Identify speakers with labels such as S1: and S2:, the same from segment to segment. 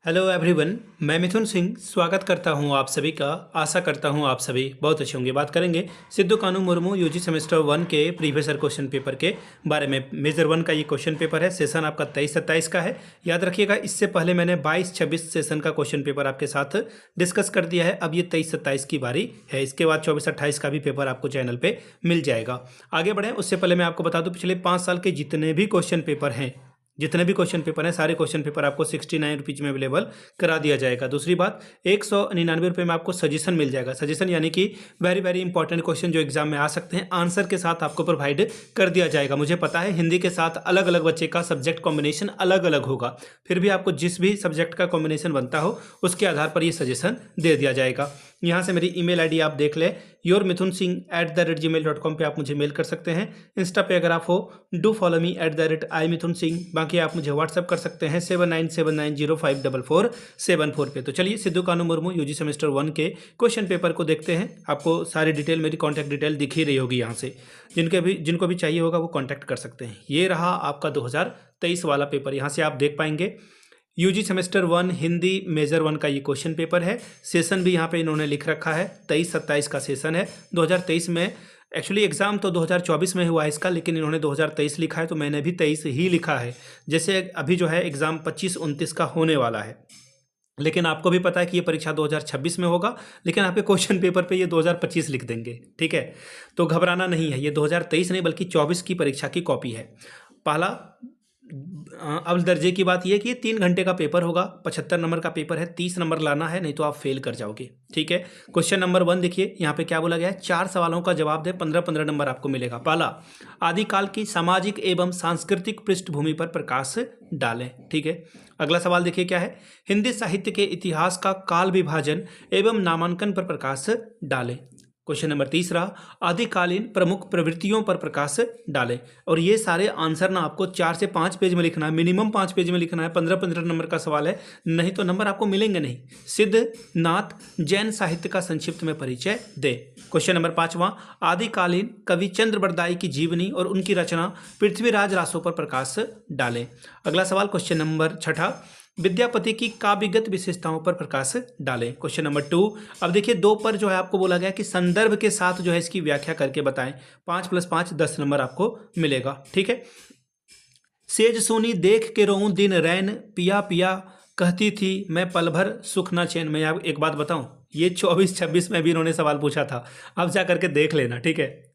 S1: Hello everyone. मैं मिथुन सिंह स्वागत करता हूं आप सभी का। आशा करता हूं आप सभी बहुत अच्छे होंगे। बात करेंगे सिद्धू कानू मुर्मू यूजी सेमेस्टर 1 के प्रीवियस ईयर क्वेश्चन पेपर के बारे में। मेजर 1 का ये क्वेश्चन पेपर है। सेशन आपका 23-27 का है। याद रखिएगा, इससे पहले मैंने 22-26 सेशन का क्वेश्चन पेपर आपके साथ डिस्कस कर दिया है। अब ये 23-27 की बारी है। इसके बाद 24-28 का भी पेपर आपको चैनल पर मिल जाएगा। आगे बढ़ें उससे पहले मैं आपको बता दूँ, पिछले 5 साल के जितने भी क्वेश्चन पेपर हैं, सारे क्वेश्चन पेपर आपको 69 रुपीज़ में अवेलेबल करा दिया जाएगा। दूसरी बात, 199 रुपये में आपको सजेशन मिल जाएगा। सजेशन यानी कि वेरी वेरी इंपॉर्टेंट क्वेश्चन जो एग्जाम में आ सकते हैं, आंसर के साथ आपको प्रोवाइड कर दिया जाएगा। मुझे पता है हिंदी के साथ अलग अलग बच्चे का सब्जेक्ट कॉम्बिनेशन अलग अलग होगा, फिर भी आपको जिस भी सब्जेक्ट का कॉम्बिनेशन बनता हो उसके आधार पर ये सजेशन दे दिया जाएगा। यहाँ से मेरी ईमेल आईडी आप देख लें, yourmithunsinh@gmail.com पे आप मुझे मेल कर सकते हैं। इंस्टा पे अगर आप हो, डू फॉलो मी @iMithunSingh। बाकी आप मुझे व्हाट्सअप कर सकते हैं 7979054474 पे। तो चलिए सिद्धू कानू मुर्मू यूजी सेमेस्टर 1 के क्वेश्चन पेपर को देखते हैं। आपको सारी डिटेल, मेरी कॉन्टैक्ट डिटेल दिख ही रही होगी यहाँ से। जिनको भी चाहिए होगा वो कॉन्टैक्ट कर सकते हैं। ये रहा आपका 2023 वाला पेपर, यहाँ से आप देख पाएंगे। यूजी सेमेस्टर 1 हिंदी मेजर 1 का ये क्वेश्चन पेपर है। सेशन भी यहाँ पे इन्होंने लिख रखा है, 23-27 का सेशन है। 2023 में एक्चुअली एग्ज़ाम तो 2024 में हुआ है इसका, लेकिन इन्होंने 2023 लिखा है तो मैंने भी 23 ही लिखा है। जैसे अभी जो है एग्ज़ाम 25-29 का होने वाला है, लेकिन आपको भी पता है कि ये परीक्षा 2026 में होगा, लेकिन आपके क्वेश्चन पेपर पे ये 2025 लिख देंगे। ठीक है, तो घबराना नहीं है। ये 2023 नहीं बल्कि 24 की परीक्षा की कॉपी है। पहला अव्वल दर्जे की बात यह है कि ये 3 घंटे का पेपर होगा। 75 नंबर का पेपर है, 30 नंबर लाना है, नहीं तो आप फेल कर जाओगे। ठीक है, क्वेश्चन नंबर 1 देखिए, यहाँ पे क्या बोला गया है, 4 सवालों का जवाब दे, 15-15 नंबर आपको मिलेगा। पहला, आदिकाल की सामाजिक एवं सांस्कृतिक पृष्ठभूमि पर प्रकाश डालें। ठीक है, अगला सवाल देखिए क्या है, हिंदी साहित्य के इतिहास का काल विभाजन एवं नामांकन पर प्रकाश डालें। क्वेश्चन नंबर तीसरा, आदिकालीन प्रमुख प्रवृत्तियों पर प्रकाश डालें। और ये सारे आंसर ना आपको 4 से 5 पेज में लिखना है, मिनिमम 5 पेज में लिखना है। 15-15 नंबर का सवाल है, नहीं तो नंबर आपको मिलेंगे नहीं। सिद्ध नाथ जैन साहित्य का संक्षिप्त में परिचय दे। क्वेश्चन नंबर 5वां, आदिकालीन कवि चंद्र बरदाई की जीवनी और उनकी रचना पृथ्वीराज रासो पर प्रकाश डालें। अगला सवाल क्वेश्चन नंबर 6, विद्यापति की काव्यगत विशेषताओं पर प्रकाश डालें। क्वेश्चन नंबर 2, अब देखिए 2 पर जो है आपको बोला गया कि संदर्भ के साथ जो है इसकी व्याख्या करके बताएं। 5 + 5 10 नंबर आपको मिलेगा। ठीक है, सेज सोनी देख के रोऊं दिन रैन, पिया पिया कहती थी मैं पल भर सुख ना चैन। मैं आप एक बात बताऊं, ये 24-26 में भी इन्होंने सवाल पूछा था, अब जा करके देख लेना। ठीक है,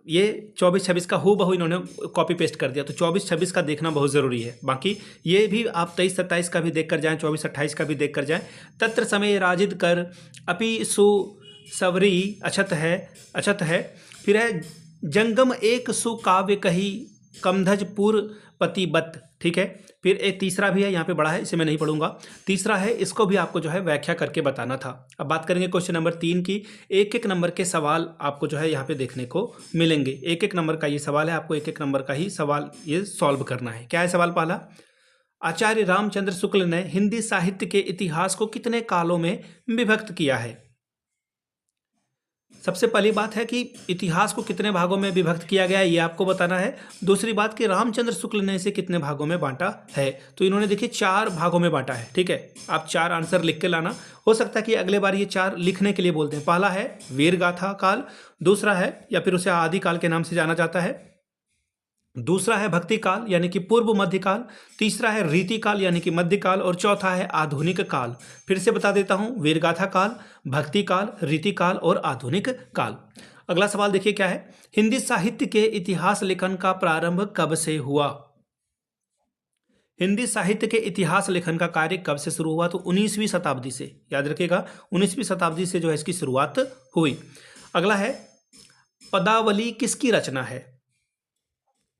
S1: ये 24-26 का हूबहू इन्होंने कॉपी पेस्ट कर दिया, तो 24-26 का देखना बहुत ज़रूरी है। बाकी ये भी आप 23-27 का भी देख कर जाएँ, 24-28 का भी देख कर जाएँ। तत्र समय राजिद कर अपि सु सवरी अछत है। फिर है जंगम एक सुकाव्य कही कमधज पूर्व पतिबत। ठीक है, फिर एक तीसरा भी है, यहाँ पे बड़ा है, इसे मैं नहीं पढ़ूंगा। तीसरा है, इसको भी आपको जो है व्याख्या करके बताना था। अब बात करेंगे क्वेश्चन नंबर 3 की। एक एक नंबर के सवाल आपको जो है यहाँ पे देखने को मिलेंगे। एक एक नंबर का ये सवाल है, आपको एक एक नंबर का ही सवाल ये सॉल्व करना है। क्या है सवाल पहला, आचार्य रामचंद्र शुक्ल ने हिंदी साहित्य के इतिहास को कितने कालों में विभक्त किया है। सबसे पहली बात है कि इतिहास को कितने भागों में विभक्त किया गया है, ये आपको बताना है। दूसरी बात कि रामचंद्र शुक्ल ने इसे कितने भागों में बांटा है, तो इन्होंने देखिए 4 भागों में बांटा है। ठीक है, आप 4 आंसर लिख के लाना। हो सकता है कि अगले बार ये 4 लिखने के लिए बोलते हैं। पहला है वीर गाथा काल, दूसरा है या फिर उसे आदि काल के नाम से जाना जाता है, दूसरा है भक्ति काल यानी कि पूर्व मध्य काल, तीसरा है रीति काल यानी कि मध्य काल, और चौथा है आधुनिक काल। फिर से बता देता हूं, वीरगाथा काल, भक्ति काल, रीति काल और आधुनिक काल। अगला सवाल देखिए क्या है, हिंदी साहित्य के इतिहास लेखन का प्रारंभ कब से हुआ। हिंदी साहित्य के इतिहास लेखन का कार्य कब से शुरू हुआ, तो 19वीं शताब्दी से। याद रखिएगा, 19वीं शताब्दी से जो है इसकी शुरुआत हुई। अगला है पदावली किसकी रचना है,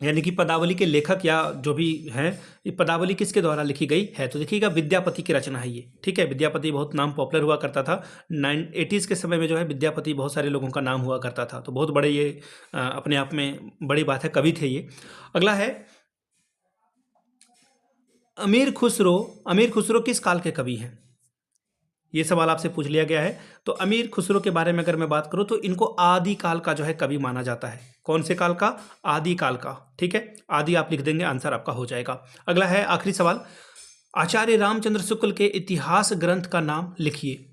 S1: यानी कि पदावली के लेखक या जो भी हैं, ये पदावली किसके द्वारा लिखी गई है, तो देखिएगा विद्यापति की रचना है ये। ठीक है, विद्यापति बहुत नाम पॉपुलर हुआ करता था। 80s के समय में जो है विद्यापति बहुत सारे लोगों का नाम हुआ करता था, तो बहुत बड़े ये अपने आप में बड़ी बात है, कवि थे ये। अगला है अमीर खुसरो किस काल के कवि हैं, ये सवाल आपसे पूछ लिया गया है। तो अमीर खुसरो के बारे में अगर मैं बात करूं तो इनको आदि काल का जो है कवि माना जाता है। कौन से काल का, आदि काल का। ठीक है, आदि आप लिख देंगे, आंसर आपका हो जाएगा। अगला है आखिरी सवाल, आचार्य रामचंद्र शुक्ल के इतिहास ग्रंथ का नाम लिखिए।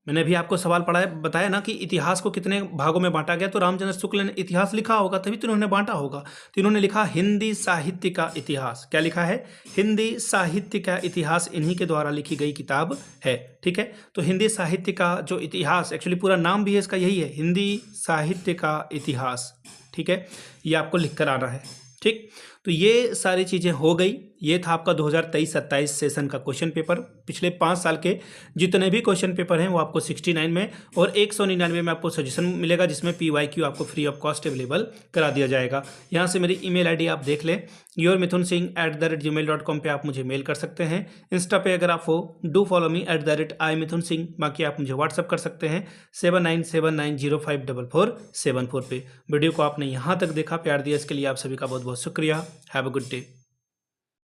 S1: मैंने अभी आपको सवाल पढ़ाया बताया ना कि इतिहास को कितने भागों में बांटा गया, तो रामचंद्र शुक्ल ने इतिहास लिखा होगा तभी तो इन्होंने बांटा होगा। तो इन्होंने लिखा हिंदी साहित्य का इतिहास। क्या लिखा है? हिंदी साहित्य का इतिहास इन्हीं के द्वारा लिखी गई किताब है। ठीक है, तो हिंदी साहित्य का जो इतिहास, एक्चुअली पूरा नाम भी है इसका यही है, हिंदी साहित्य का इतिहास। ठीक है, ये आपको लिख कर आना है। ठीक, तो ये सारी चीज़ें हो गई। ये था आपका 2023-27 सेशन का क्वेश्चन पेपर। पिछले 5 साल के जितने भी क्वेश्चन पेपर हैं वो आपको 69 में और 199 में आपको सजेशन मिलेगा, जिसमें PYQ आपको फ्री ऑफ कॉस्ट अवेलेबल करा दिया जाएगा। यहाँ से मेरी ईमेल आईडी आप देख लें, yourmithunsingh@gmail.com पे आप मुझे मेल कर सकते हैं। इंस्टा पे अगर आप हो डू फॉलो मी @imithunsingh। बाकी आप मुझे व्हाट्सअप कर सकते हैं 7979054474 पे। वीडियो को आपने यहाँ तक देखा, प्यार दिया, इसके लिए आप सभी का बहुत बहुत शुक्रिया। Have a good day.